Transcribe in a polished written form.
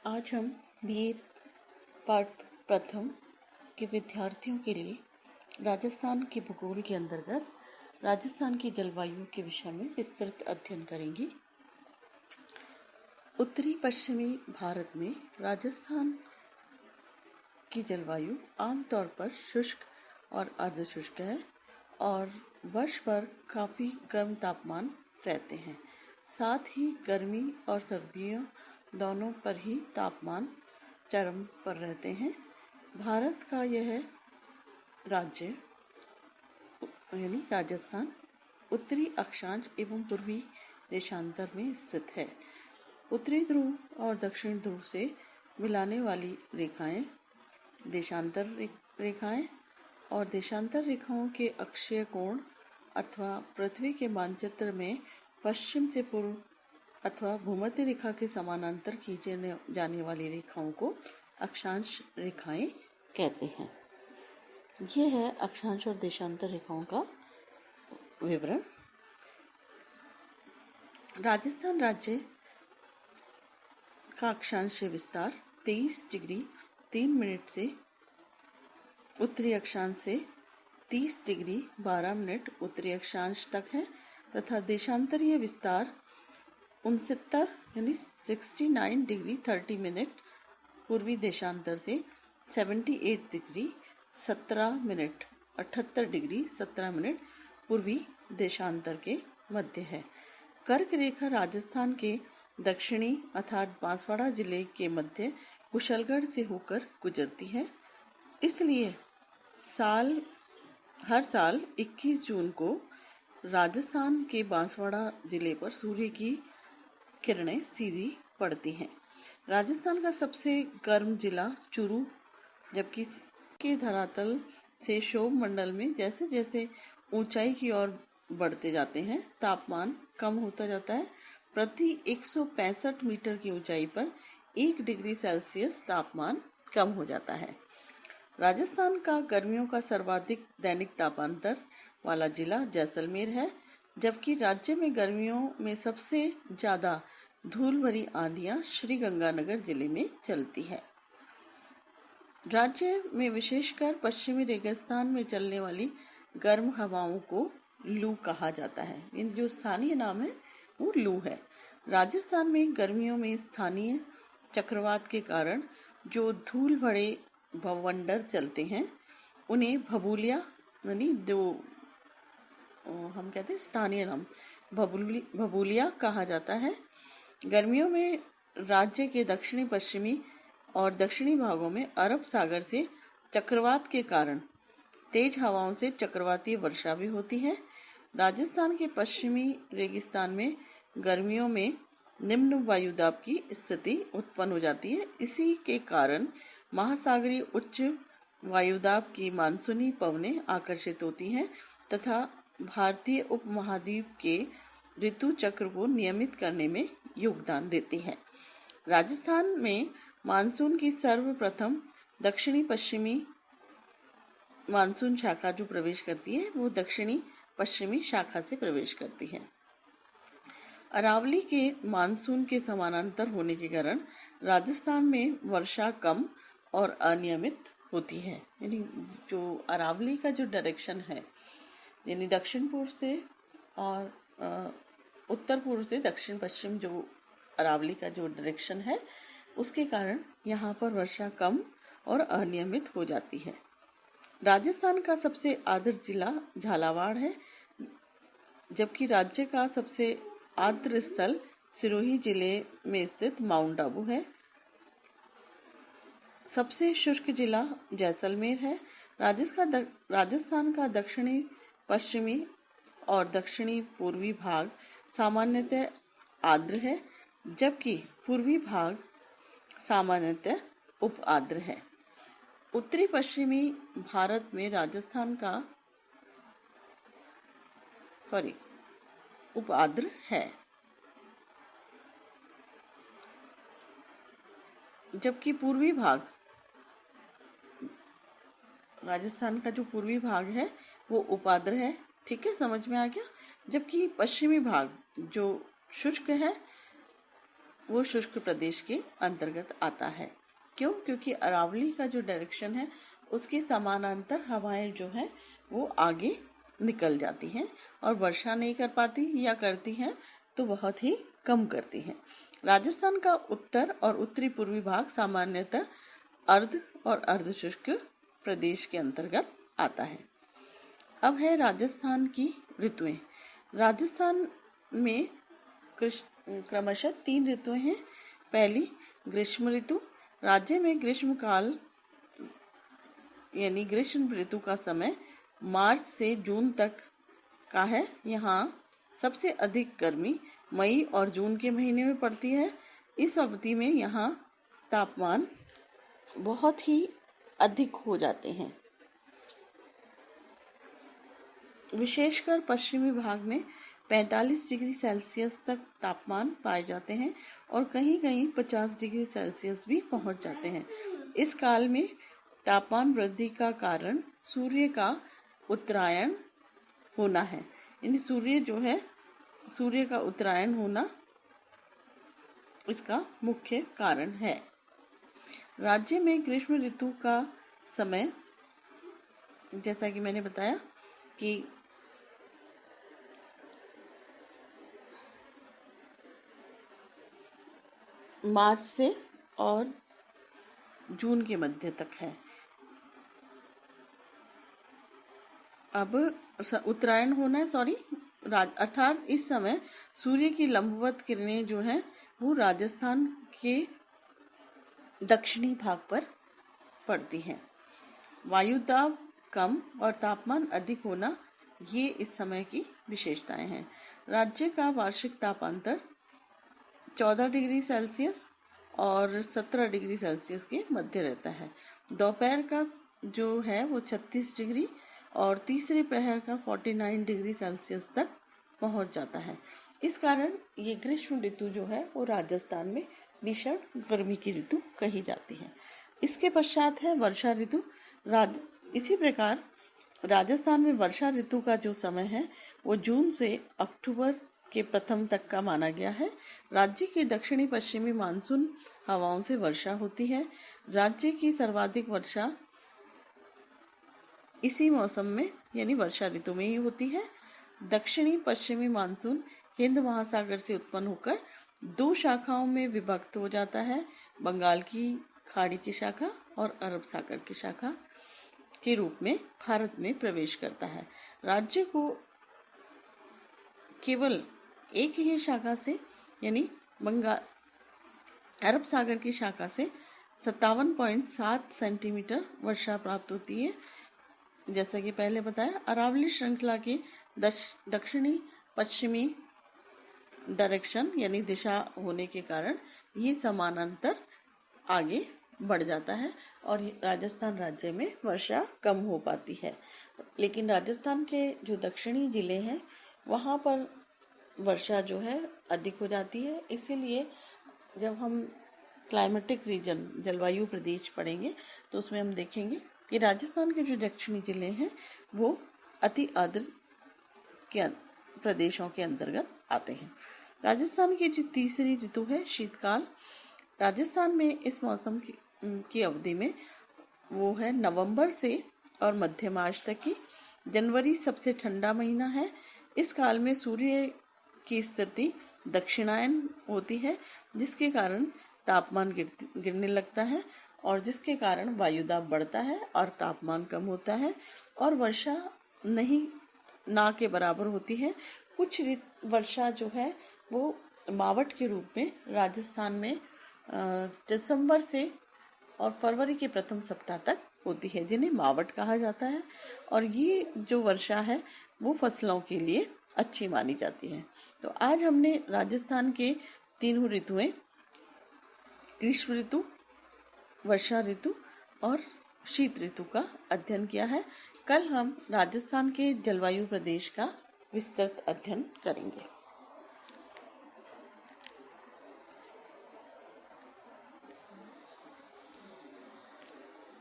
आज हम बीए पाठ प्रथम के विद्यार्थियों के लिए राजस्थान के भूगोल के अंतर्गत राजस्थान की जलवायु के विषय में विस्तृत अध्ययन करेंगे। उत्तरी पश्चिमी भारत में राजस्थान की जलवायु आमतौर पर शुष्क और अर्धशुष्क है और वर्ष भर काफ़ी गर्म तापमान रहते हैं। साथ ही गर्मी और सर्दियों दोनों पर ही तापमान चरम पर रहते हैं। भारत का यह राज्य यानी राजस्थान उत्तरी अक्षांश एवं पूर्वी देशांतर में स्थित है। उत्तरी ध्रुव और दक्षिण ध्रुव से मिलाने वाली रेखाएं देशांतर रेखाएं और देशांतर रेखाओं के अक्षीय कोण अथवा पृथ्वी के मानचित्र में पश्चिम से पूर्व अथवा भूमध्य रेखा के समानांतर खींचे जाने वाली रेखाओं को अक्षांश रेखाएं कहते हैं। यह है अक्षांश और देशांतर रेखाओं का विवरण। राजस्थान राज्य का अक्षांश विस्तार 23 डिग्री 3 मिनट से उत्तरी अक्षांश से 30 डिग्री 12 मिनट उत्तरी अक्षांश तक है तथा देशांतरीय विस्तार 69 यानी 69 डिग्री 30 मिनट पूर्वी देशांतर से 78 डिग्री 17 मिनट 78 डिग्री 17 मिनट पूर्वी देशांतर के मध्य है। कर्क रेखा राजस्थान के दक्षिणी अर्थात बांसवाड़ा जिले के मध्य कुशलगढ़ से होकर गुजरती है। इसलिए हर साल 21 जून को राजस्थान के बांसवाड़ा जिले पर सूर्य की किरणें सीधी पड़ती हैं। राजस्थान का सबसे गर्म जिला चूरू, जबकि के धरातल से क्षोभ मंडल में जैसे जैसे ऊंचाई की ओर बढ़ते जाते हैं तापमान कम होता जाता है। प्रति 165 मीटर की ऊंचाई पर 1 डिग्री सेल्सियस तापमान कम हो जाता है। राजस्थान का गर्मियों का सर्वाधिक दैनिक तापांतर वाला जिला जैसलमेर है, जबकि राज्य में गर्मियों में सबसे ज्यादा धूल भरी आंधियां श्री गंगानगर जिले में चलती है। राज्य में विशेषकर पश्चिमी रेगिस्तान में चलने वाली गर्म हवाओं को लू कहा जाता है। इन जो स्थानीय नाम है वो लू है। राजस्थान में गर्मियों में स्थानीय चक्रवात के कारण जो धूल भरे भवंडर चलते हैं उन्हें भभूलिया यानी जो हम कहते हैं स्थानीय नाम भभूलिया कहा जाता है। गर्मियों में राज्य के दक्षिणी पश्चिमी और दक्षिणी भागों में अरब सागर से चक्रवात के कारण तेज हवाओं से चक्रवातीय वर्षा भी होती है। राजस्थान के पश्चिमी रेगिस्तान में गर्मियों में निम्न वायुदाब की स्थिति उत्पन्न हो जाती है। इसी के कारण महासागरीय उच्च वायुदाब की मानसूनी पवनें आकर्षित होती हैं तथा भारतीय उपमहाद्वीप के ऋतु चक्र को नियमित करने में योगदान देती है। राजस्थान में मानसून की सर्वप्रथम दक्षिणी पश्चिमी मानसून शाखा जो प्रवेश करती है वो दक्षिणी पश्चिमी शाखा से प्रवेश करती है। अरावली के मानसून के समानांतर होने के कारण राजस्थान में वर्षा कम और अनियमित होती है। यानी जो अरावली का जो डायरेक्शन है यानी दक्षिण पूर्व से और उत्तर पूर्व से दक्षिण पश्चिम जो अरावली का जो डायरेक्शन है उसके कारण यहाँ पर वर्षा कम और अनियमित हो जाती है। राजस्थान का सबसे आर्द्र जिला झालावाड़ है, जबकि राज्य का सबसे आर्द्र स्थल सिरोही जिले में स्थित माउंट आबू है। सबसे शुष्क जिला जैसलमेर है। राजस्थान का दक्षिणी पश्चिमी और दक्षिणी पूर्वी भाग सामान्यतः आर्द्र है, जबकि पूर्वी भाग सामान्यतः उप आर्द्र है। उत्तरी पश्चिमी भारत में राजस्थान का उप आर्द्र है, जबकि पूर्वी भाग राजस्थान का जो पूर्वी भाग है वो उपाद्र है। ठीक है, समझ में आ गया। जबकि पश्चिमी भाग जो शुष्क है वो शुष्क प्रदेश के अंतर्गत आता है। क्यों? क्योंकि अरावली का जो डायरेक्शन है उसके समानांतर हवाएं जो है वो आगे निकल जाती हैं और वर्षा नहीं कर पाती, या करती हैं तो बहुत ही कम करती हैं। राजस्थान का उत्तर और उत्तरी पूर्वी भाग सामान्यतः अर्ध और अर्ध शुष्क प्रदेश के अंतर्गत आता है। अब है राजस्थान की ऋतुएं। राजस्थान में क्रमशः 3 ऋतुएं हैं। पहली ग्रीष्म ऋतु। राज्य में ग्रीष्म काल यानी ग्रीष्म ऋतु का समय मार्च से जून तक का है। यहाँ सबसे अधिक गर्मी मई और जून के महीने में पड़ती है। इस अवधि में यहाँ तापमान बहुत ही अधिक हो जाते हैं। विशेषकर पश्चिमी भाग में 45 डिग्री सेल्सियस तक तापमान पाए जाते हैं और कहीं कहीं 50 डिग्री सेल्सियस भी पहुंच जाते हैं। इस काल में तापमान वृद्धि का कारण सूर्य का उत्तरायण होना है। यानी सूर्य का उत्तरायण होना इसका मुख्य कारण है। राज्य में ग्रीष्म ऋतु का समय, जैसा कि मैंने बताया कि मार्च से और जून के मध्य तक है। अब उत्तरायण होना है, अर्थात इस समय सूर्य की लंबवत किरणें जो हैं वो राजस्थान के दक्षिणी भाग पर पड़ती हैं। वायुदाब कम और तापमान अधिक होना, ये इस समय की विशेषताएं हैं। राज्य का वार्षिक तापांतर 14 डिग्री सेल्सियस और 17 डिग्री सेल्सियस के मध्य रहता है। दोपहर का जो है वो 36 डिग्री और तीसरे प्रहर का 49 डिग्री सेल्सियस तक पहुंच जाता है। इस कारण ये ग्रीष्म ऋतु जो है वो राजस्थान में भीषण गर्मी की ऋतु कही जाती है। इसके पश्चात है वर्षा ऋतु। इसी प्रकार राजस्थान में वर्षा ऋतु का जो समय है वो जून से अक्टूबर के प्रथम तक का माना गया है। राज्य की दक्षिणी पश्चिमी मानसून हवाओं से वर्षा होती है। राज्य की सर्वाधिक वर्षा इसी मौसम में यानी वर्षा ऋतु में ही होती है। दक्षिणी पश्चिमी मानसून हिंद महासागर से उत्पन्न होकर 2 शाखाओं में विभक्त हो जाता है, बंगाल की खाड़ी की शाखा और अरब सागर की शाखा के रूप में भारत में प्रवेश करता है। राज्य को केवल एक ही शाखा से यानी अरब सागर की शाखा से 57.7 सेंटीमीटर वर्षा प्राप्त होती है। जैसा कि पहले बताया, अरावली श्रृंखला के दक्षिणी पश्चिमी डायरेक्शन यानी दिशा होने के कारण ये समानांतर आगे बढ़ जाता है और राजस्थान राज्य में वर्षा कम हो पाती है। लेकिन राजस्थान के जो दक्षिणी जिले हैं वहाँ पर वर्षा जो है अधिक हो जाती है। इसीलिए जब हम क्लाइमेटिक रीजन जलवायु प्रदेश पढ़ेंगे तो उसमें हम देखेंगे कि राजस्थान के जो दक्षिणी जिले हैं वो अति आर्द्र के प्रदेशों के अंतर्गत आते हैं। राजस्थान की जो तीसरी ऋतु है शीतकाल। राजस्थान में इस मौसम की अवधि में वो है नवंबर से और मध्य मार्च तक की। जनवरी सबसे ठंडा महीना है। इस काल में सूर्य की स्थिति दक्षिणायन होती है जिसके कारण तापमान गिरने लगता है और जिसके कारण वायुदाब बढ़ता है और तापमान कम होता है और वर्षा ना के बराबर होती है। कुछ वर्षा जो है वो मावट के रूप में राजस्थान में दिसंबर से और फरवरी के प्रथम सप्ताह तक होती है, जिन्हें मावट कहा जाता है। और ये जो वर्षा है वो फसलों के लिए अच्छी मानी जाती है। तो आज हमने राजस्थान के 3 ऋतुएं ग्रीष्म ऋतु, वर्षा ऋतु और शीत ऋतु का अध्ययन किया है। कल हम राजस्थान के जलवायु प्रदेश का विस्तृत अध्ययन करेंगे।